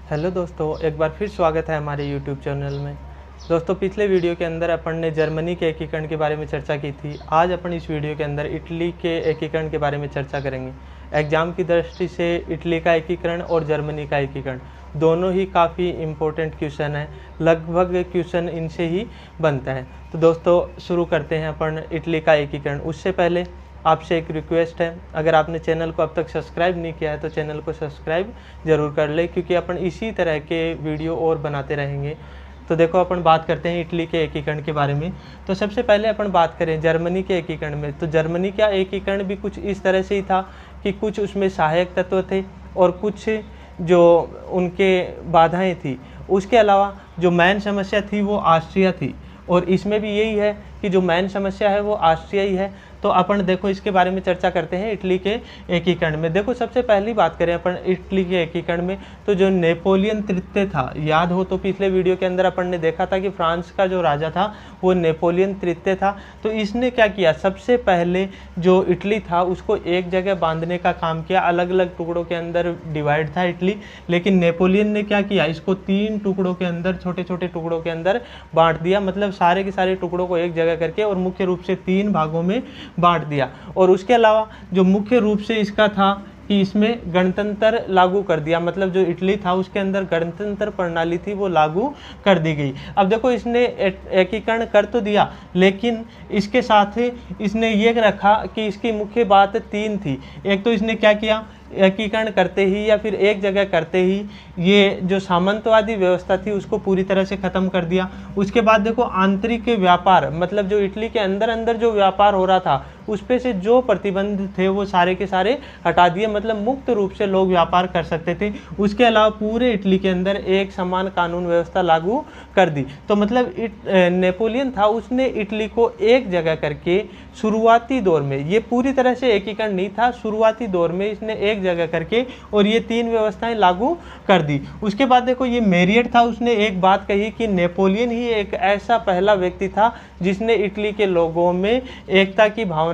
Hello दोस्तों, एक बार फिर स्वागत है हमारे यूट्यूब चैनल में। दोस्तों, पिछले वीडियो के अंदर अपन ने जर्मनी के एकीकरण के बारे में चर्चा की थी। आज अपन इस वीडियो के अंदर इटली के एकीकरण के बारे में चर्चा करेंगे। एग्ज़ाम की दृष्टि से इटली का एकीकरण और जर्मनी का एकीकरण दोनों ही काफ़ी इम्पोर्टेंट क्वेश्चन है। लगभग क्वेश्चन इनसे ही बनता है। तो दोस्तों, शुरू करते हैं अपन इटली का एकीकरण। उससे पहले आपसे एक रिक्वेस्ट है, अगर आपने चैनल को अब तक सब्सक्राइब नहीं किया है तो चैनल को सब्सक्राइब ज़रूर कर ले, क्योंकि अपन इसी तरह के वीडियो और बनाते रहेंगे। तो देखो, अपन बात करते हैं इटली के एकीकरण के बारे में। तो सबसे पहले अपन बात करें जर्मनी के एकीकरण में, तो जर्मनी का एकीकरण भी कुछ इस तरह से ही था कि कुछ उसमें सहायक तत्व थे और कुछ जो उनके बाधाएँ थी। उसके अलावा जो मेन समस्या थी वो ऑस्ट्रिया थी, और इसमें भी यही है कि जो मेन समस्या है वो ऑस्ट्रिया ही है। तो अपन देखो इसके बारे में चर्चा करते हैं इटली के एकीकरण में। देखो, सबसे पहली बात करें अपन इटली के एकीकरण में, तो जो नेपोलियन तृतीय था, याद हो तो पिछले वीडियो के अंदर अपन ने देखा था कि फ्रांस का जो राजा था वो नेपोलियन तृतीय था। तो इसने क्या किया, सबसे पहले जो इटली था उसको एक जगह बांधने का काम किया। अलग अलग टुकड़ों के अंदर डिवाइड था इटली, लेकिन नेपोलियन ने क्या किया, इसको 3 टुकड़ों के अंदर, छोटे छोटे टुकड़ों के अंदर बांट दिया। मतलब सारे के सारे टुकड़ों को एक जगह करके और मुख्य रूप से 3 भागों में बांट दिया। और उसके अलावा जो मुख्य रूप से इसका था कि इसमें गणतंत्र लागू कर दिया। मतलब जो इटली था उसके अंदर गणतंत्र प्रणाली थी वो लागू कर दी गई। अब देखो, इसने एकीकरण कर तो दिया, लेकिन इसके साथ ही इसने ये रखा कि इसकी मुख्य बात 3 थी। एक तो इसने क्या किया, एकीकरण करते ही या फिर एक जगह करते ही ये जो सामंतवादी व्यवस्था थी उसको पूरी तरह से ख़त्म कर दिया। उसके बाद देखो, आंतरिक व्यापार, मतलब जो इटली के अंदर अंदर जो व्यापार हो रहा था उस पे से जो प्रतिबंध थे वो सारे के सारे हटा दिए। मतलब मुक्त रूप से लोग व्यापार कर सकते थे। उसके अलावा पूरे इटली के अंदर एक समान कानून व्यवस्था लागू कर दी। तो मतलब नेपोलियन था, उसने इटली को एक जगह करके शुरुआती दौर में, ये पूरी तरह से एकीकरण नहीं था, शुरुआती दौर में इसने एक जगह करके और ये 3 व्यवस्थाएं लागू कर दी। उसके बाद देखो, ये मेरियट था, उसने एक बात कही कि नेपोलियन ही एक ऐसा पहला व्यक्ति था जिसने इटली के लोगों में एकता की भावना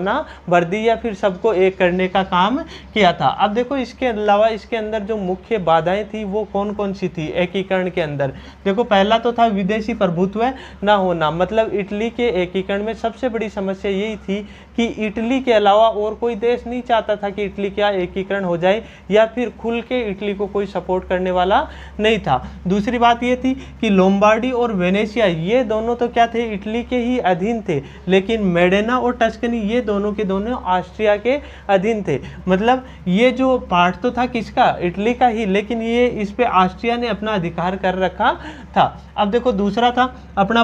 भर दी या फिर सबको एक करने का काम किया था। अब देखो, इसके अलावा इसके अंदर जो मुख्य बाधाएं थी वो कौन कौन सी थी एकीकरण के अंदर। देखो, पहला तो था विदेशी प्रभुत्व ना होना। मतलब इटली के एकीकरण में सबसे बड़ी समस्या यही थी कि इटली के अलावा और कोई देश नहीं चाहता था कि इटली का एकीकरण हो जाए, या फिर खुल के इटली को कोई सपोर्ट करने वाला नहीं था। दूसरी बात ये थी कि लोम्बार्डी और वेनेशिया, ये दोनों तो क्या थे, इटली के ही अधीन थे, लेकिन मेडेना और टस्कनी ये दोनों के दोनों ऑस्ट्रिया के अधीन थे। मतलब ये जो पार्ट तो था किसका, इटली का ही, लेकिन ये इस पे ऑस्ट्रिया ने अपना अधिकार कर रखा था। अब देखो, दूसरा था अपना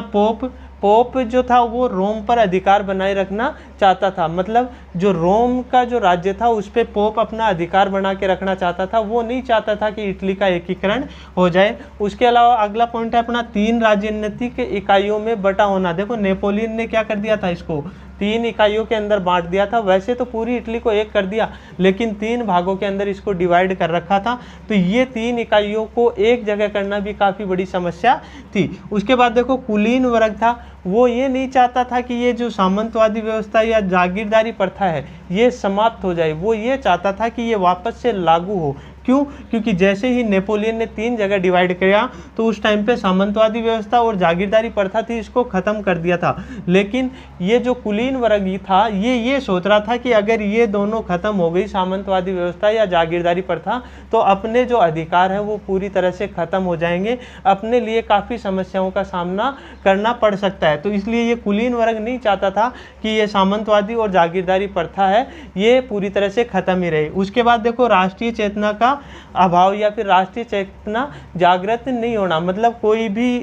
पोप जो था वो रोम पर अधिकार बनाए रखना चाहता था। मतलब जो रोम का जो राज्य था उस पे पोप अपना अधिकार बना के रखना चाहता था, वो नहीं चाहता था कि इटली का एकीकरण हो जाए। उसके अलावा अगला पॉइंट है अपना 3 राजनीतिक इकाइयों में बटा होना। देखो, नेपोलियन ने क्या कर दिया था, इसको 3 इकाइयों के अंदर बांट दिया था। वैसे तो पूरी इटली को एक कर दिया, लेकिन 3 भागों के अंदर इसको डिवाइड कर रखा था। तो ये 3 इकाइयों को एक जगह करना भी काफ़ी बड़ी समस्या थी। उसके बाद देखो, कुलीन वर्ग था, वो ये नहीं चाहता था कि ये जो सामंतवादी व्यवस्था या जागीरदारी प्रथा है ये समाप्त हो जाए। वो ये चाहता था कि ये वापस से लागू हो। क्यों? क्योंकि जैसे ही नेपोलियन ने 3 जगह डिवाइड किया तो उस टाइम पे सामंतवादी व्यवस्था और जागीरदारी प्रथा थी, इसको ख़त्म कर दिया था। लेकिन ये जो कुलीन वर्ग था ये सोच रहा था कि अगर ये दोनों ख़त्म हो गई, सामंतवादी व्यवस्था या जागीरदारी प्रथा, तो अपने जो अधिकार है वो पूरी तरह से ख़त्म हो जाएंगे, अपने लिए काफ़ी समस्याओं का सामना करना पड़ सकता है। तो इसलिए ये कुलीन वर्ग नहीं चाहता था कि ये सामंतवादी और जागीरदारी प्रथा है ये पूरी तरह से ख़त्म ही रहे। उसके बाद देखो, राष्ट्रीय चेतना का अभाव या फिर राष्ट्रीय चेतना जागृत नहीं होना। मतलब कोई भी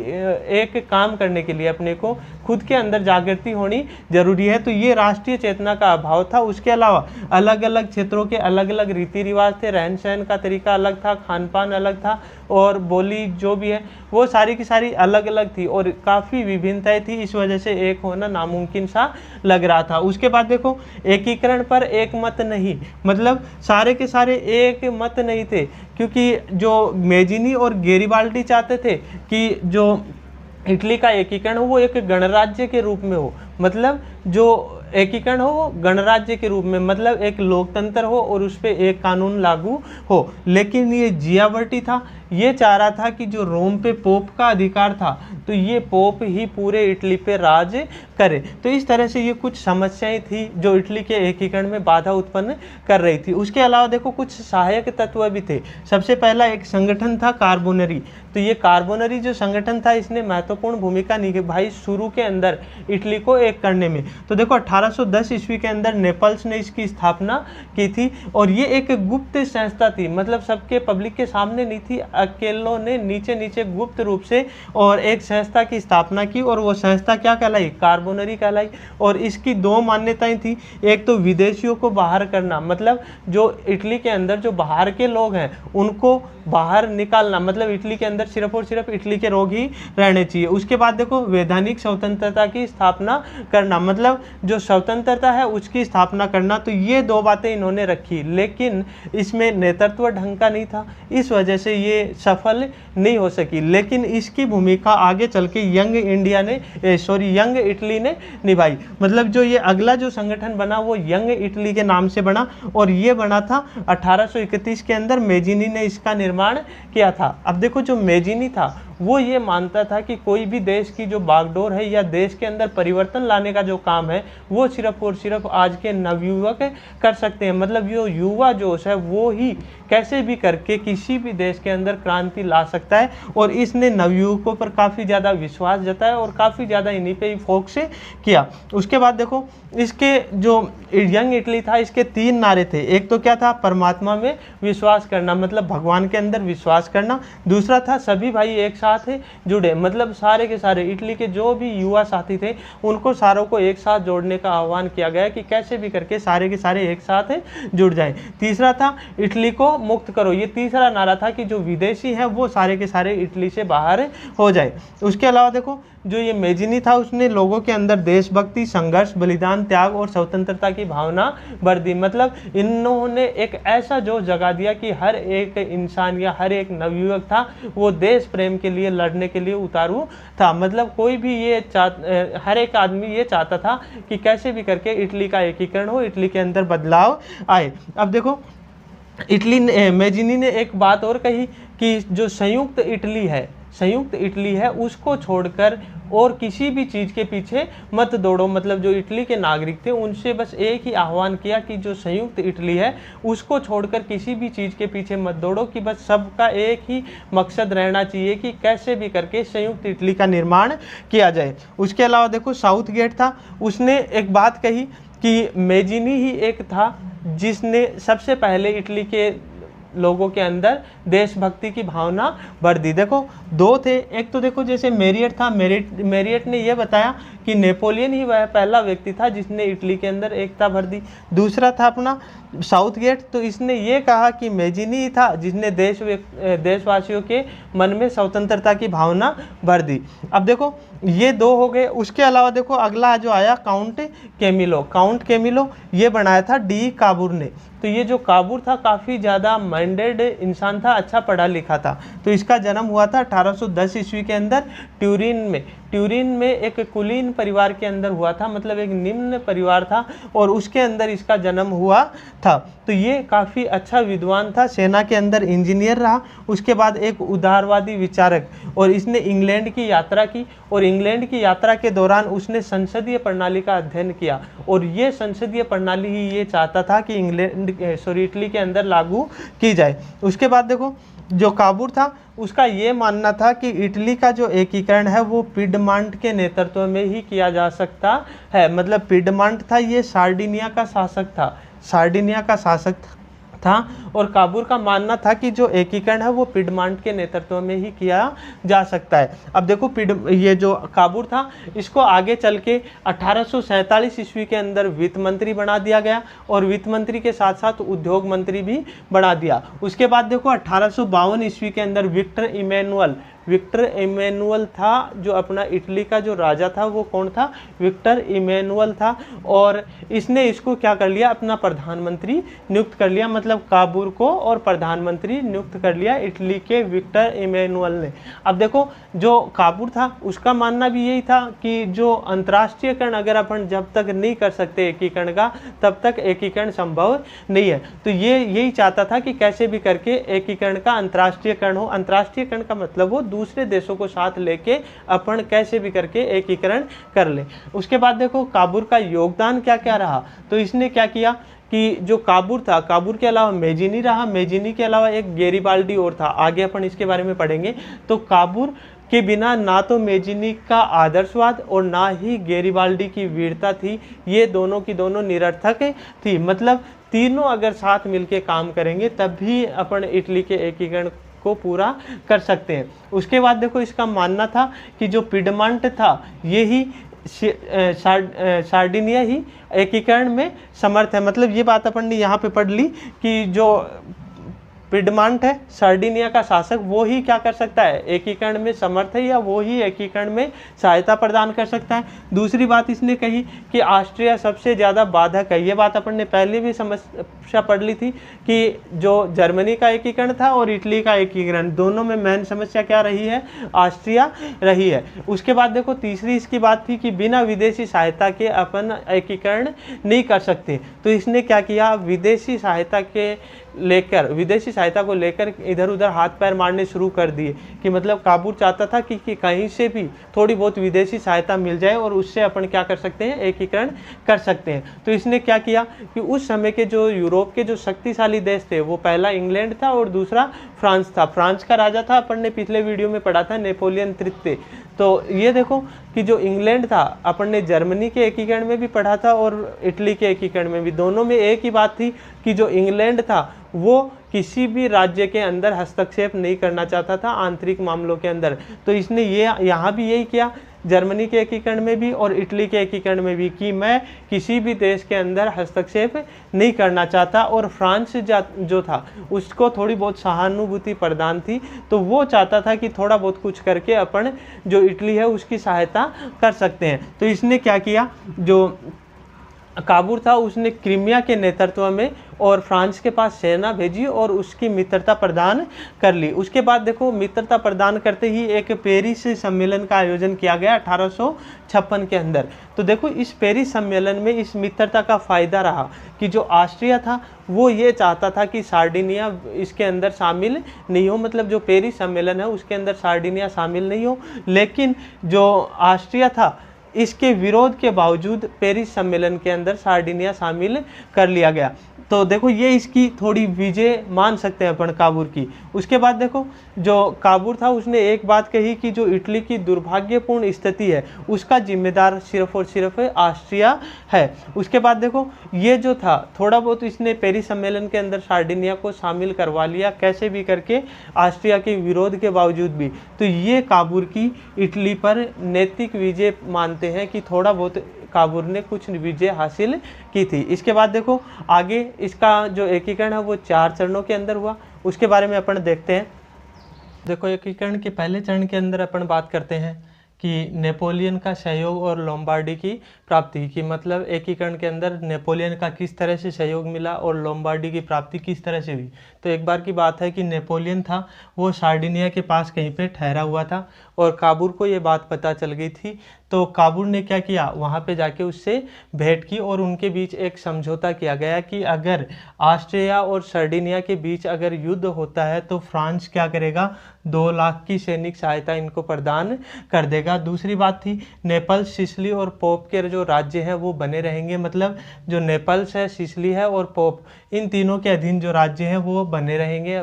एक काम करने के लिए अपने को खुद के अंदर जागृति होनी जरूरी है। तो ये राष्ट्रीय चेतना का अभाव था। उसके अलावा अलग अलग क्षेत्रों के अलग अलग रीति रिवाज थे, रहन सहन का तरीका अलग था, खान पान अलग था, और बोली जो भी है वो सारी की सारी अलग अलग थी और काफ़ी विभिन्नताएं थी। इस वजह से एक होना नामुमकिन सा लग रहा था। उसके बाद देखो, एकीकरण पर एक मत नहीं, मतलब सारे के सारे एक मत नहीं थे, क्योंकि जो मेजिनी और गेरिबाल्डी चाहते थे कि जो इटली का एकीकरण हो वो एक गणराज्य के रूप में हो। मतलब जो एकीकरण हो वो गणराज्य के रूप में, मतलब एक लोकतंत्र हो और उस पर एक कानून लागू हो। लेकिन ये जियावर्टी था, ये चाह रहा था कि जो रोम पे पोप का अधिकार था तो ये पोप ही पूरे इटली पे राज करे। तो इस तरह से ये कुछ समस्याएं थी जो इटली के एकीकरण में बाधा उत्पन्न कर रही थी। उसके अलावा देखो कुछ सहायक तत्व भी थे। सबसे पहला एक संगठन था कार्बोनरी। तो ये कार्बोनरी जो संगठन था इसने महत्वपूर्ण भूमिका निभाई शुरू के अंदर इटली को एक करने में। तो देखो 1810 ईस्वी के अंदर नेपल्स ने इसकी स्थापना की थी और ये एक गुप्त संस्था थी, मतलब सबके पब्लिक के सामने नहीं थी, अकेलों ने नीचे नीचे गुप्त रूप से और एक संस्था की स्थापना की और वो संस्था क्या कहलाई, कार्बोनरी कहलाई। और इसकी दो मान्यताएं थी। एक तो विदेशियों को बाहर करना, मतलब जो इटली के अंदर जो बाहर के लोग हैं उनको बाहर निकालना, मतलब इटली के अंदर सिर्फ और सिर्फ इटली के लोग ही रहने चाहिए। उसके बाद देखो वैधानिक स्वतंत्रता की स्थापना करना, मतलब जो स्वतंत्रता है उसकी स्थापना करना। तो ये दो बातें इन्होंने रखी, लेकिन इसमें नेतृत्व ढंग का नहीं था, इस वजह से ये सफल नहीं हो सकी। लेकिन इसकी भूमिका आगे चल के यंग इटली ने निभाई। मतलब जो ये अगला जो संगठन बना वो यंग इटली के नाम से बना और ये बना था 1831 के अंदर। मेजिनी ने इसका निर्माण किया था। अब देखो जो मेजिनी था वो ये मानता था कि कोई भी देश की जो बागडोर है या देश के अंदर परिवर्तन लाने का जो काम है वो सिर्फ और सिर्फ आज के नवयुवक कर सकते हैं। मतलब जो युवा जोश है वो ही कैसे भी करके किसी भी देश के अंदर क्रांति ला सकता है। और इसने नवयुवकों पर काफ़ी ज़्यादा विश्वास जताया और काफ़ी ज़्यादा इन्हीं पे ही फोकस किया। उसके बाद देखो इसके जो यंग इटली था इसके 3 नारे थे। एक तो क्या था, परमात्मा में विश्वास करना, मतलब भगवान के अंदर विश्वास करना। दूसरा था सभी भाई एक साथ जुड़े, मतलब सारे के सारे इटली के जो भी युवा साथी थे उनको सारों को एक साथ जोड़ने का आह्वान किया गया कि कैसे भी करके सारे के सारे एक साथ जुड़ जाएं। तीसरा था इटली को मुक्त करो। ये तीसरा नारा था कि जो विदेशी है वो सारे के सारे इटली से बाहर हो जाए। उसके अलावा देखो जो ये मेजिनी था उसने लोगों के अंदर देशभक्ति, संघर्ष, बलिदान, त्याग और स्वतंत्रता की भावना भर दी। मतलब इन्होंने एक ऐसा जोश जगा दिया कि हर एक इंसान या हर एक नवयुवक था वो देश प्रेम के लिए लड़ने के लिए उतारू था। मतलब कोई भी हर एक आदमी ये चाहता था कि कैसे भी करके इटली का एकीकरण हो, इटली के अंदर बदलाव आए। अब देखो मेजिनी ने एक बात और कही कि जो संयुक्त इटली है उसको छोड़कर और किसी भी चीज़ के पीछे मत दौड़ो। मतलब जो इटली के नागरिक थे उनसे बस एक ही आह्वान किया कि जो संयुक्त इटली है उसको छोड़कर किसी भी चीज़ के पीछे मत दौड़ो, कि बस सबका एक ही मकसद रहना चाहिए कि कैसे भी करके संयुक्त इटली का निर्माण किया जाए। उसके अलावा देखो साउथ गेट था, उसने एक बात कही कि मेजिनी ही एक था जिसने सबसे पहले इटली के लोगों के अंदर देशभक्ति की भावना भर दी। देखो 2 थे, एक तो देखो जैसे मेरियट था, मेरियट ने यह बताया कि नेपोलियन ही वह पहला व्यक्ति था जिसने इटली के अंदर एकता भर दी। दूसरा था अपना साउथ गेट, तो इसने ये कहा कि मेजिनी ही था जिसने देशवासियों के मन में स्वतंत्रता की भावना भर दी। अब देखो ये 2 हो गए। उसके अलावा देखो अगला जो आया काउंट कैमिलो ये बनाया था डी काबूर ने। तो ये जो काबूर था काफ़ी ज़्यादा माइंडेड इंसान था, अच्छा पढ़ा लिखा था। तो इसका जन्म हुआ था 1810 ईस्वी के अंदर ट्यूरिन में एक कुलीन परिवार के अंदर हुआ था, मतलब एक निम्न परिवार था और उसके अंदर इसका जन्म हुआ था। तो ये काफ़ी अच्छा विद्वान था, सेना के अंदर इंजीनियर रहा, उसके बाद एक उदारवादी विचारक, और इसने इंग्लैंड की यात्रा की और इंग्लैंड की यात्रा के दौरान उसने संसदीय प्रणाली का अध्ययन किया और ये संसदीय प्रणाली ही ये चाहता था कि इटली के अंदर लागू की जाए। उसके बाद देखो जो काबूर था उसका ये मानना था कि इटली का जो एकीकरण है वो पिडमांट के नेतृत्व में ही किया जा सकता है। मतलब पिडमांट था ये सार्डिनिया का शासक था और काबूर का मानना था कि जो एकीकरण है वो पिडमांट के नेतृत्व में ही किया जा सकता है। अब देखो ये जो काबूर था इसको आगे चल के 1847 ईस्वी के अंदर वित्त मंत्री बना दिया गया और वित्त मंत्री के साथ साथ उद्योग मंत्री भी बना दिया। उसके बाद देखो 1852 ईस्वी के अंदर विक्टर इमैनुअल विक्टर इमैनुअल था, जो अपना इटली का जो राजा था वो कौन था, विक्टर इमैनुअल था। और इसने इसको क्या कर लिया, अपना प्रधानमंत्री नियुक्त कर लिया, मतलब काबूल को और प्रधानमंत्री नियुक्त कर लिया इटली के विक्टर इमैनुअल ने। अब देखो जो काबूल था उसका मानना भी यही था कि जो अंतर्राष्ट्रीयकरण अगर अपन जब तक नहीं कर सकते एकीकरण का, तब तक एकीकरण संभव नहीं है। तो ये यही चाहता था कि कैसे भी करके एकीकरण का अंतर्राष्ट्रीयकरण हो। अंतर्राष्ट्रीयकरण का मतलब हो दूसरे देशों को साथ लेके अपन कैसे भी करके एकीकरण कर ले। उसके बाद देखो काबूल का योगदान क्या क्या रहा। तो इसने क्या किया कि जो काबूल था, काबूल के अलावा मेजिनी रहा, मेजिनी के अलावा एक गेरिबाल्डी और था, आगे अपन इसके बारे में पढ़ेंगे। तो काबूल के बिना ना तो मेजिनी का आदर्शवाद और ना ही गेरिबाल्डी की वीरता थी, ये दोनों की दोनों निरर्थक थी। मतलब तीनों अगर साथ मिलके काम करेंगे तब भी अपन इटली के एकीकरण को पूरा कर सकते हैं। उसके बाद देखो इसका मानना था कि जो पिडमॉन्ट था यही सार्डिनिया ही एकीकरण में समर्थ है। मतलब ये बात अपन ने यहाँ पे पढ़ ली कि जो पिडमॉन्ट है, सार्डिनिया का शासक, वो ही क्या कर सकता है, एकीकरण में समर्थ है, या वो ही एकीकरण में सहायता प्रदान कर सकता है। दूसरी बात इसने कही कि ऑस्ट्रिया सबसे ज़्यादा बाधक है। ये बात अपन ने पहले भी समस्या पढ़ ली थी कि जो जर्मनी का एकीकरण था और इटली का एकीकरण, दोनों में मेन समस्या क्या रही है, ऑस्ट्रिया रही है। उसके बाद देखो तीसरी इसकी बात थी कि बिना विदेशी सहायता के अपन एकीकरण नहीं कर सकते। तो इसने क्या किया, विदेशी सहायता को लेकर इधर उधर हाथ पैर मारने शुरू कर दिए कि मतलब काबूल चाहता था कि कहीं से भी थोड़ी बहुत विदेशी सहायता मिल जाए और उससे अपन क्या कर सकते हैं, एकीकरण कर सकते हैं। तो इसने क्या किया कि उस समय के जो यूरोप के जो शक्तिशाली देश थे, वो पहला इंग्लैंड था और दूसरा फ्रांस था। फ्रांस का राजा था, अपन ने पिछले वीडियो में पढ़ा था, नेपोलियन तृतीय। तो ये देखो कि जो इंग्लैंड था, अपन ने जर्मनी के एकीकरण में भी पढ़ा था और इटली के एकीकरण में भी, दोनों में एक ही बात थी कि जो इंग्लैंड था वो किसी भी राज्य के अंदर हस्तक्षेप नहीं करना चाहता था आंतरिक मामलों के अंदर। तो इसने ये यहाँ भी यही किया, जर्मनी के एकीकरण में भी और इटली के एकीकरण में भी, कि मैं किसी भी देश के अंदर हस्तक्षेप नहीं करना चाहता। और फ्रांस जो था उसको थोड़ी बहुत सहानुभूति प्रदान थी, तो वो चाहता था कि थोड़ा बहुत कुछ करके अपन जो इटली है उसकी सहायता कर सकते हैं। तो इसने क्या किया, जो काबूल था उसने क्रीमिया के नेतृत्व में और फ्रांस के पास सेना भेजी और उसकी मित्रता प्रदान कर ली। उसके बाद देखो मित्रता प्रदान करते ही एक पेरिस सम्मेलन का आयोजन किया गया 1856 के अंदर। तो देखो इस पेरिस सम्मेलन में इस मित्रता का फ़ायदा रहा कि जो ऑस्ट्रिया था वो ये चाहता था कि सार्डिनिया इसके अंदर शामिल नहीं हो, मतलब जो पेरिस सम्मेलन है उसके अंदर सार्डिनिया शामिल नहीं हो। लेकिन जो ऑस्ट्रिया था इसके विरोध के बावजूद पेरिस सम्मेलन के अंदर सार्डिनिया शामिल कर लिया गया। तो देखो ये इसकी थोड़ी विजय मान सकते हैं अपन काबूल की। उसके बाद देखो जो काबूल था उसने एक बात कही कि जो इटली की दुर्भाग्यपूर्ण स्थिति है उसका जिम्मेदार सिर्फ और सिर्फ ऑस्ट्रिया है। उसके बाद देखो ये जो था थोड़ा बहुत इसने पेरिस सम्मेलन के अंदर सार्डिनिया को शामिल करवा लिया कैसे भी करके, ऑस्ट्रिया के विरोध के बावजूद भी। तो ये काबूल की इटली पर नैतिक विजय मानते हैं कि थोड़ा बहुत काबूल ने कुछ विजय हासिल की थी। इसके बाद देखो आगे इसका जो एकीकरण है वो 4 चरणों के अंदर हुआ, उसके बारे में अपन देखते हैं। देखो एकीकरण के पहले चरण के अंदर अपन बात करते हैं कि नेपोलियन का सहयोग और लोम्बार्डी की प्राप्ति की, मतलब एकीकरण के अंदर नेपोलियन का किस तरह से सहयोग मिला और लोम्बार्डी की प्राप्ति किस तरह से हुई। तो एक बार की बात है कि नेपोलियन था वो सार्डिनिया के पास कहीं पे ठहरा हुआ था और काबूल को ये बात पता चल गई थी। तो काबूल ने क्या किया, वहाँ पे जाके उससे भेंट की और उनके बीच एक समझौता किया गया कि अगर ऑस्ट्रिया और सार्डिनिया के बीच अगर युद्ध होता है तो फ्रांस क्या करेगा, 2 लाख की सैनिक सहायता इनको प्रदान कर देगा। दूसरी बात थी नेपल्स, सिसिली और पोप के जो राज्य हैं वो बने रहेंगे, मतलब जो नेपल्स है, सिसिली है और पोप, इन तीनों के अधीन जो राज्य हैं वो बने रहेंगे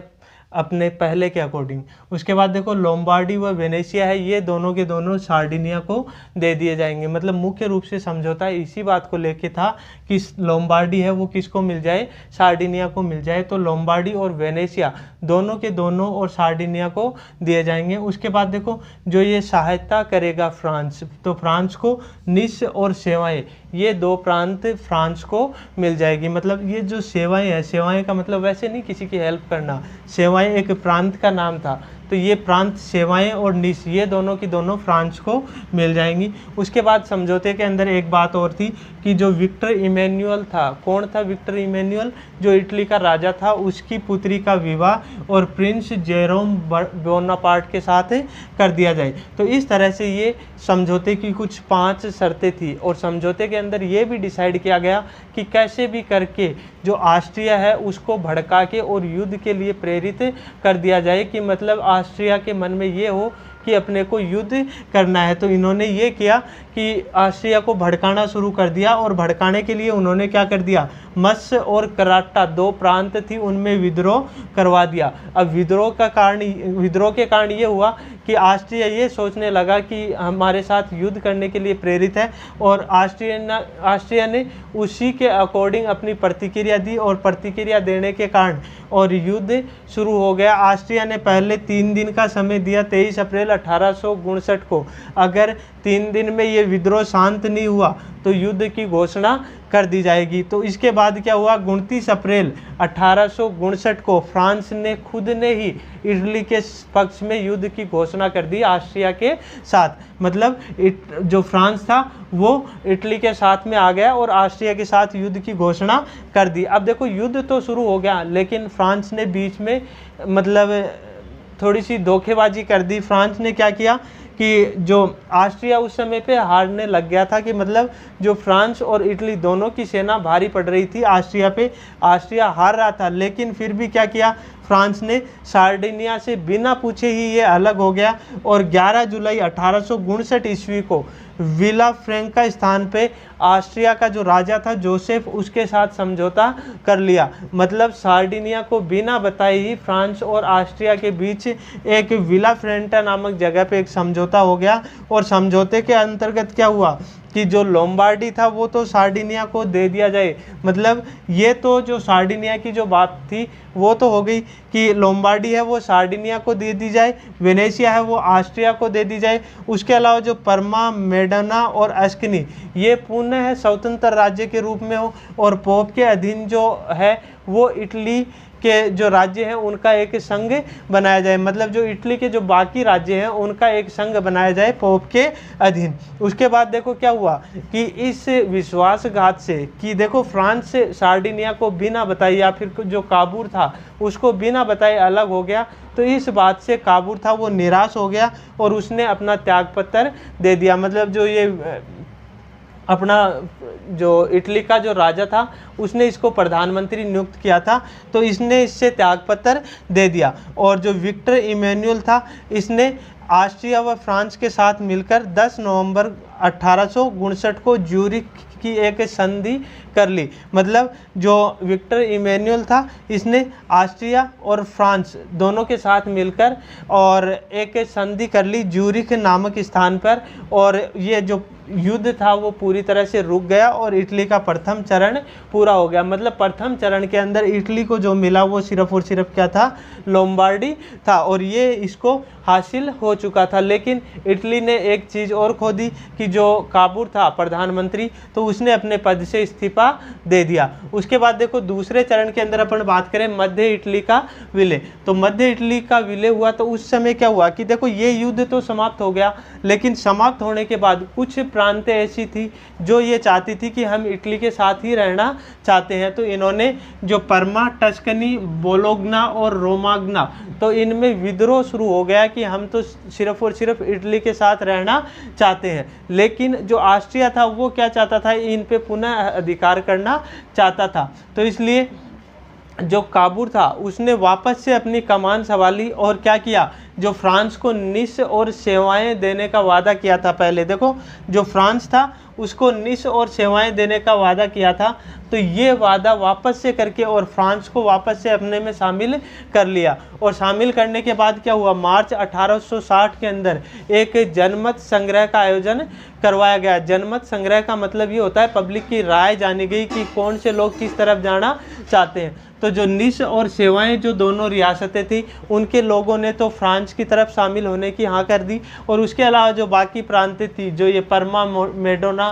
अपने पहले के अकॉर्डिंग। उसके बाद देखो लोम्बार्डी व वेनेशिया है, ये दोनों के दोनों सार्डिनिया को दे दिए जाएंगे। मतलब मुख्य रूप से समझौता इसी बात को लेके था कि लोम्बार्डी है वो किसको मिल जाए, सार्डिनिया को मिल जाए। तो लोम्बार्डी और वेनेशिया दोनों के दोनों और सार्डिनिया को दिए जाएंगे। उसके बाद देखो जो ये सहायता करेगा फ्रांस, तो फ्रांस को निस और सेवाएं, ये 2 प्रांत फ्रांस को मिल जाएगी। मतलब ये जो सेवाएं है, सेवाएं का मतलब वैसे नहीं किसी की हेल्प करना, सेवाएं एक प्रांत का नाम था। तो ये प्रांत सेवाएं और निस ये दोनों की दोनों फ्रांस को मिल जाएंगी। उसके बाद समझौते के अंदर एक बात और थी कि जो विक्टर इमैनुअल था, कौन था विक्टर इमैनुअल, जो इटली का राजा था, उसकी पुत्री का विवाह और प्रिंस जेरोम बोनापार्ट के साथ कर दिया जाए। तो इस तरह से ये समझौते की कुछ 5 शर्तें थी और समझौते के अंदर ये भी डिसाइड किया गया कि कैसे भी करके जो ऑस्ट्रिया है उसको भड़का के और युद्ध के लिए प्रेरित कर दिया जाए, कि मतलब ऑस्ट्रिया के मन में ये हो कि अपने को युद्ध करना है। तो इन्होंने ये किया कि ऑस्ट्रिया को भड़काना शुरू कर दिया और भड़काने के लिए उन्होंने क्या कर दिया, मत्स्य और कराट्टा 2 प्रांत थी उनमें विद्रोह करवा दिया। अब विद्रोह के कारण ये हुआ कि ऑस्ट्रिया ये सोचने लगा कि हमारे साथ युद्ध करने के लिए प्रेरित है और ऑस्ट्रिया ने उसी के अकॉर्डिंग अपनी प्रतिक्रिया दी और प्रतिक्रिया देने के कारण और युद्ध शुरू हो गया। ऑस्ट्रिया ने पहले 3 दिन का समय दिया 23 अप्रैल 1859 को। अगर 3 दिन में ये विद्रोह शांत नहीं हुआ तो युद्ध की घोषणा कर दी जाएगी। तो इसके बाद क्या हुआ, 29 अप्रैल 1859 को फ्रांस ने खुद ने ही इटली के पक्ष में युद्ध की घोषणा कर दी ऑस्ट्रिया के साथ। मतलब जो फ्रांस था वो इटली के साथ में आ गया और ऑस्ट्रिया के साथ युद्ध की घोषणा कर दी। अब देखो युद्ध तो शुरू हो गया, लेकिन फ्रांस ने बीच में मतलब थोड़ी सी धोखेबाजी कर दी। फ्रांस ने क्या किया कि जो ऑस्ट्रिया उस समय पे हारने लग गया था, कि मतलब जो फ्रांस और इटली दोनों की सेना भारी पड़ रही थी ऑस्ट्रिया पे, ऑस्ट्रिया हार रहा था, लेकिन फिर भी क्या किया फ्रांस ने, सार्डिनिया से बिना पूछे ही ये अलग हो गया और 11 जुलाई 1859 ईस्वी को विला फ्रैंका स्थान पे ऑस्ट्रिया का जो राजा था जोसेफ, उसके साथ समझौता कर लिया। मतलब सार्डिनिया को बिना बताए ही फ्रांस और ऑस्ट्रिया के बीच एक विला फ्रैंका नामक जगह पे एक समझौता हो गया और समझौते के अंतर्गत क्या हुआ कि जो लोम्बार्डी था वो तो सार्डिनिया को दे दिया जाए। मतलब ये तो जो सार्डिनिया की जो बात थी वो तो हो गई कि लोम्बार्डी है वो सार्डिनिया को दे दी जाए, वेनेशिया है वो ऑस्ट्रिया को दे दी जाए। उसके अलावा जो परमा, मेडना और अस्कनी ये पुनः स्वतंत्र राज्य के रूप में हो और पोप के अधीन जो है वो इटली के जो राज्य हैं उनका एक संघ बनाया जाए। मतलब जो इटली के जो बाकी राज्य हैं उनका एक संघ बनाया जाए पोप के अधीन। उसके बाद देखो क्या हुआ कि इस विश्वासघात से कि देखो फ्रांस से सार्डिनिया को बिना बताए या फिर जो काबूल था उसको बिना बताए अलग हो गया, तो इस बात से काबूल था वो निराश हो गया और उसने अपना त्यागपत्र दे दिया। मतलब जो ये अपना जो इटली का जो राजा था उसने इसको प्रधानमंत्री नियुक्त किया था, तो इसने इससे त्यागपत्र दे दिया। और जो विक्टर इमैनुअल था इसने ऑस्ट्रिया व फ्रांस के साथ मिलकर 10 नवंबर 1859 को ज्यूरिख की एक संधि कर ली। मतलब जो विक्टर इमैनुअल था इसने ऑस्ट्रिया और फ्रांस दोनों के साथ मिलकर और एक संधि कर ली ज्यूरिख नामक स्थान पर, और ये जो युद्ध था वो पूरी तरह से रुक गया और इटली का प्रथम चरण पूरा हो गया। मतलब प्रथम चरण के अंदर इटली को जो मिला वो सिर्फ और सिर्फ क्या था, लोम्बार्डी था और ये इसको हासिल हो चुका था। लेकिन इटली ने एक चीज़ और खो दी कि जो काबूल था प्रधानमंत्री, तो उसने अपने पद से इस्तीफा दे दिया। उसके बाद देखो दूसरे चरण के अंदर अपन बात करें मध्य इटली का विलय, तो मध्य इटली का विलय हुआ तो उस समय क्या हुआ कि देखो ये युद्ध तो समाप्त हो गया, लेकिन समाप्त होने के बाद कुछ प्रांतें ऐसी थी जो ये चाहती थी कि हम इटली के साथ ही रहना चाहते हैं। तो इन्होंने जो परमा, टस्कनी, बोलोग्ना और रोमाग्ना, तो इनमें विद्रोह शुरू हो गया कि हम तो सिर्फ और सिर्फ इटली के साथ रहना चाहते हैं। लेकिन जो ऑस्ट्रिया था वो क्या चाहता था, इन पे पुनः अधिकार करना चाहता था। तो इसलिए जो काबूल था उसने वापस से अपनी कमान संभाली और क्या किया, जो फ्रांस को निस और सेवाएं देने का वादा किया था। पहले देखो जो फ्रांस था उसको निस और सेवाएं देने का वादा किया था, तो ये वादा वापस से करके और फ्रांस को वापस से अपने में शामिल कर लिया। और शामिल करने के बाद क्या हुआ, मार्च 1860 के अंदर एक जनमत संग्रह का आयोजन करवाया गया। जनमत संग्रह का मतलब ये होता है पब्लिक की राय जानी गई कि कौन से लोग किस तरफ जाना चाहते हैं। तो जो निस और सेवाएं जो दोनों रियासतें थी उनके लोगों ने तो फ्रांस की तरफ शामिल होने की हाँ कर दी, और उसके अलावा जो बाकी प्रांतें थी जो ये परमा, मेडोना,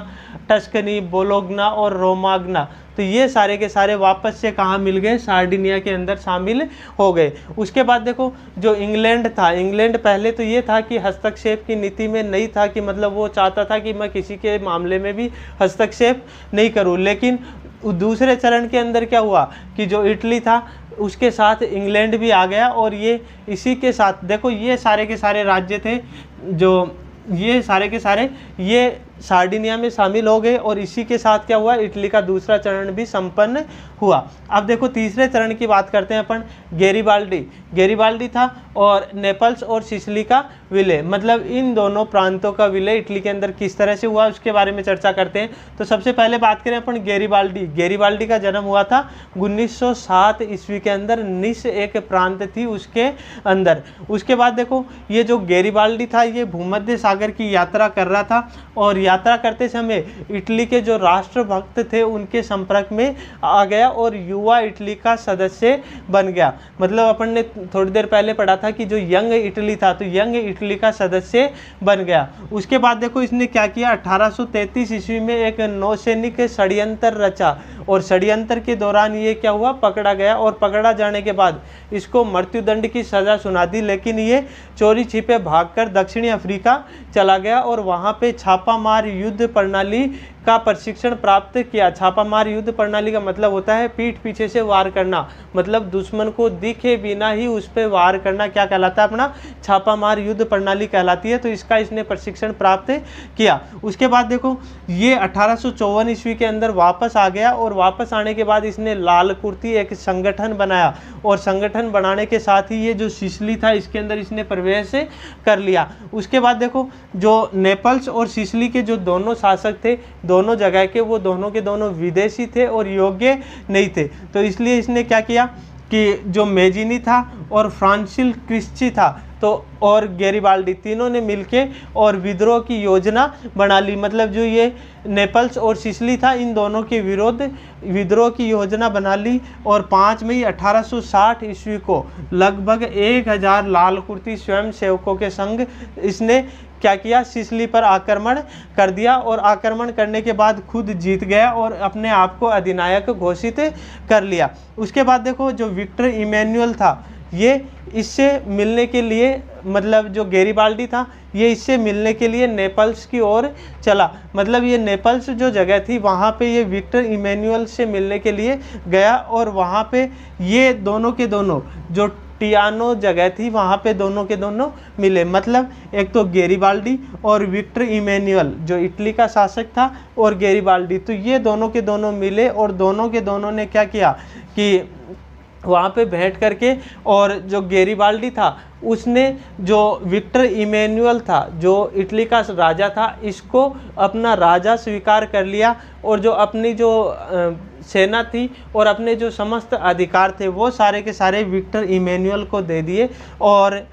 टस्कनी, बोलोग्ना और रोमाग्ना, तो ये सारे के सारे वापस से कहाँ मिल गए, सार्डिनिया के अंदर शामिल हो गए। उसके बाद देखो जो इंग्लैंड था, इंग्लैंड पहले तो ये था कि हस्तक्षेप की नीति में नहीं था, कि मतलब वो चाहता था कि मैं किसी के मामले में भी हस्तक्षेप नहीं करूँ, लेकिन दूसरे चरण के अंदर क्या हुआ कि जो इटली था उसके साथ इंग्लैंड भी आ गया, और ये इसी के साथ देखो ये सारे के सारे राज्य थे, जो ये सारे के सारे ये सार्डिनिया में शामिल हो गए, और इसी के साथ क्या हुआ, इटली का दूसरा चरण भी संपन्न हुआ। अब देखो तीसरे चरण की बात करते हैं अपन, गेरिबाल्डी। गेरिबाल्डी था और नेपल्स और सिसिली का विलय, मतलब इन दोनों प्रांतों का विलय इटली के अंदर किस तरह से हुआ उसके बारे में चर्चा करते हैं। तो सबसे पहले बात करें अपन गेरिबाल्डी। गेरिबाल्डी का जन्म हुआ था 1907 ईस्वी के अंदर, निस एक प्रांत थी उसके अंदर। उसके बाद देखो ये जो गेरिबाल्डी था ये भूमध्य सागर की यात्रा कर रहा था, और यात्रा करते समय इटली के जो राष्ट्रभक्त थे उनके संपर्क में आ गया और युवा इटली का सदस्य बन गया। मतलब अपन ने थोड़ी देर पहले पढ़ा था कि जो यंग इटली था, तो यंग इटली का सदस्य बन गया। उसके बाद देखो इसने क्या किया, 1833 ईस्वी में एक नौसैनिक षड्यंत्र रचा, और षड्यंत्र के दौरान ये क्या हुआ, पकड़ा गया, और पकड़ा जाने के बाद इसको मृत्युदंड की सज़ा सुना दी, लेकिन ये चोरी छिपे भागकर दक्षिणी अफ्रीका चला गया और वहाँ पे छापामार युद्ध प्रणाली का प्रशिक्षण प्राप्त किया। छापामार युद्ध प्रणाली का मतलब होता है पीठ पीछे से वार करना, मतलब दुश्मन को दिखे बिना ही उस पर वार करना, क्या कहलाता है, अपना छापामार युद्ध प्रणाली कहलाती है। तो इसका इसने प्रशिक्षण प्राप्त किया। उसके बाद देखो ये 1854 ईस्वी के अंदर वापस आ गया, और वापस आने के बाद इसने लाल कुर्ती एक संगठन बनाया, और संगठन बनाने के साथ ही ये जो सिसिली था इसके अंदर इसने प्रवेश कर लिया। उसके बाद देखो जो नेपल्स और सिसिली के जो दोनों शासक थे, दोनों जगह के, वो दोनों के दोनों विदेशी थे और योग्य नहीं थे। तो इसलिए इसने क्या किया कि जो मेजिनी था और फ्रांसिल क्रिस्ची था, तो और गेरिबाल्डी तीनों ने मिलके और विद्रोह की योजना बना ली। मतलब जो ये नेपल्स और सिसिली था इन दोनों के विरुद्ध विद्रोह की योजना बना ली, और 5 मई 1860 ईस्वी को लगभग 1000 लाल कुर्ती स्वयं सेवकों के संग इसने क्या किया, सिसिली पर आक्रमण कर दिया, और आक्रमण करने के बाद खुद जीत गया और अपने आप को अधिनायक घोषित कर लिया। उसके बाद देखो जो विक्टर इमैनुअल था ये इससे मिलने के लिए, मतलब जो गेरिबाल्डी था ये इससे मिलने के लिए नेपल्स की ओर चला। मतलब ये नेपल्स जो जगह थी वहाँ पे ये विक्टर इमैनुअल से मिलने के लिए गया, और वहाँ पे ये दोनों के दोनों जो टियानो जगह थी वहाँ पे दोनों के दोनों मिले। मतलब एक तो गेरिबाल्डी और विक्टर इमैनुअल जो इटली का शासक था, और गेरिबाल्डी, तो ये दोनों के दोनों मिले, और दोनों के दोनों ने क्या किया कि वहाँ पे बैठ करके, और जो गेरिबाल्डी था उसने जो विक्टर इमैनुअल था जो इटली का राजा था इसको अपना राजा स्वीकार कर लिया, और जो अपनी जो सेना थी और अपने जो समस्त अधिकार थे वो सारे के सारे विक्टर इमैनुअल को दे दिए, और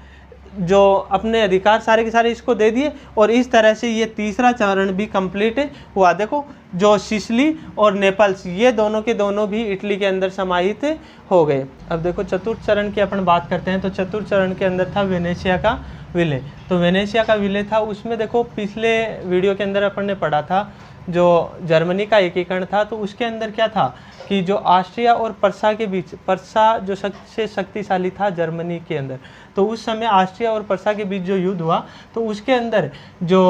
जो अपने अधिकार सारे के सारे इसको दे दिए, और इस तरह से ये तीसरा चरण भी कंप्लीट हुआ। देखो जो सिसिली और नेपल्स ये दोनों के दोनों भी इटली के अंदर समाहित हो गए। अब देखो चतुर्थ चरण की अपन बात करते हैं। तो चतुर्थ चरण के अंदर था वेनेशिया का विलय। तो वेनेशिया का विलय था, उसमें देखो पिछले वीडियो के अंदर अपन ने पढ़ा था जो जर्मनी का एकीकरण था, तो उसके अंदर क्या था कि जो ऑस्ट्रिया और पर्सा के बीच, पर्सा जो सबसे शक्तिशाली था जर्मनी के अंदर, तो उस समय ऑस्ट्रिया और पर्सा के बीच जो युद्ध हुआ तो उसके अंदर जो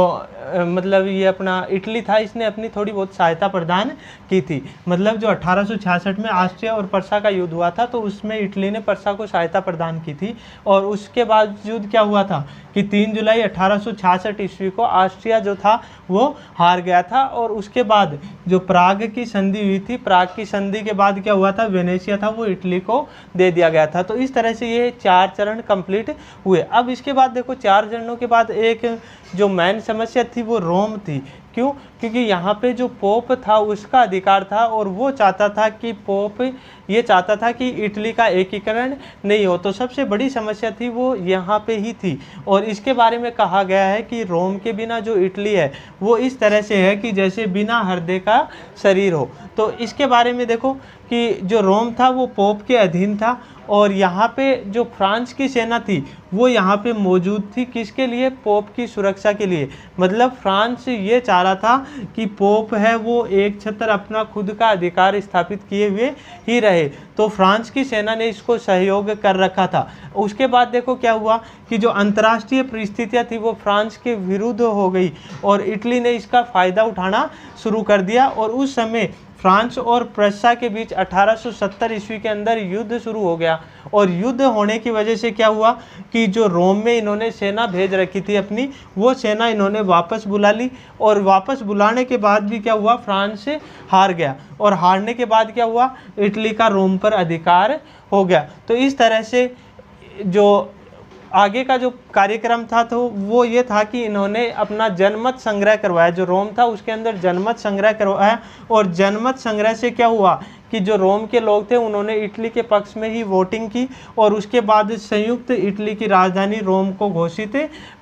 मतलब ये अपना इटली था इसने अपनी थोड़ी बहुत सहायता प्रदान की थी। मतलब जो 1866 में ऑस्ट्रिया और पर्सा का युद्ध हुआ था तो उसमें इटली ने पर्सा को सहायता प्रदान की थी, और उसके बावजूद क्या हुआ था कि 3 जुलाई 1866 ईस्वी को ऑस्ट्रिया जो था वो हार गया था, और उसके बाद जो प्राग की संधि हुई थी, प्राग की संधि के बाद क्या हुआ था, वेनेशिया था वो इटली को दे दिया गया था। तो इस तरह से ये 4 चरण कंप्लीट हुए। अब इसके बाद देखो 4 चरणों के बाद एक जो मेन समस्या थी वो रोम थी। क्यों? क्योंकि यहाँ पे जो पोप था उसका अधिकार था, और वो चाहता था कि पोप ये चाहता था कि इटली का एकीकरण नहीं हो। तो सबसे बड़ी समस्या थी वो यहाँ पे ही थी, और इसके बारे में कहा गया है कि रोम के बिना जो इटली है वो इस तरह से है कि जैसे बिना हृदय का शरीर हो। तो इसके बारे में देखो कि जो रोम था वो पोप के अधीन था, और यहाँ पे जो फ्रांस की सेना थी वो यहाँ पे मौजूद थी, किसके लिए? पोप की सुरक्षा के लिए। मतलब फ्रांस ये चाह रहा था कि पोप है वो एक छत्र अपना खुद का अधिकार स्थापित किए हुए ही रहे, तो फ्रांस की सेना ने इसको सहयोग कर रखा था। उसके बाद देखो क्या हुआ कि जो अंतर्राष्ट्रीय परिस्थितियाँ थी वो फ्रांस के विरुद्ध हो गई और इटली ने इसका फ़ायदा उठाना शुरू कर दिया। और उस समय फ्रांस और प्रशा के बीच 1870 ईस्वी के अंदर युद्ध शुरू हो गया। और युद्ध होने की वजह से क्या हुआ कि जो रोम में इन्होंने सेना भेज रखी थी अपनी, वो सेना इन्होंने वापस बुला ली। और वापस बुलाने के बाद भी क्या हुआ, फ्रांस हार गया। और हारने के बाद क्या हुआ, इटली का रोम पर अधिकार हो गया। तो इस तरह से जो आगे का जो कार्यक्रम था तो वो ये था कि इन्होंने अपना जनमत संग्रह करवाया, जो रोम था उसके अंदर जनमत संग्रह करवाया। और जनमत संग्रह से क्या हुआ कि जो रोम के लोग थे उन्होंने इटली के पक्ष में ही वोटिंग की और उसके बाद संयुक्त इटली की राजधानी रोम को घोषित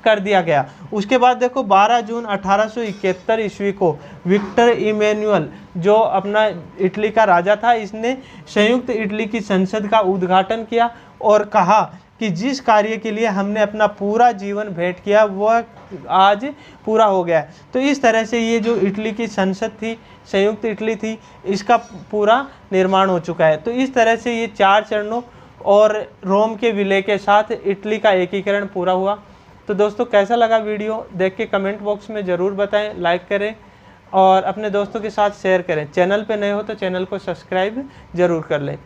कर दिया गया। उसके बाद देखो 12 जून 1871 ईस्वी को विक्टर इमैनुअल जो अपना इटली का राजा था, इसने संयुक्त इटली की संसद का उद्घाटन किया और कहा कि जिस कार्य के लिए हमने अपना पूरा जीवन भेंट किया वह आज पूरा हो गया। तो इस तरह से ये जो इटली की संसद थी, संयुक्त इटली थी, इसका पूरा निर्माण हो चुका है। तो इस तरह से ये 4 चरणों और रोम के विलय के साथ इटली का एकीकरण पूरा हुआ। तो दोस्तों कैसा लगा वीडियो, देख के कमेंट बॉक्स में ज़रूर बताएं, लाइक करें और अपने दोस्तों के साथ शेयर करें। चैनल पे नए हो तो चैनल को सब्सक्राइब ज़रूर कर लें।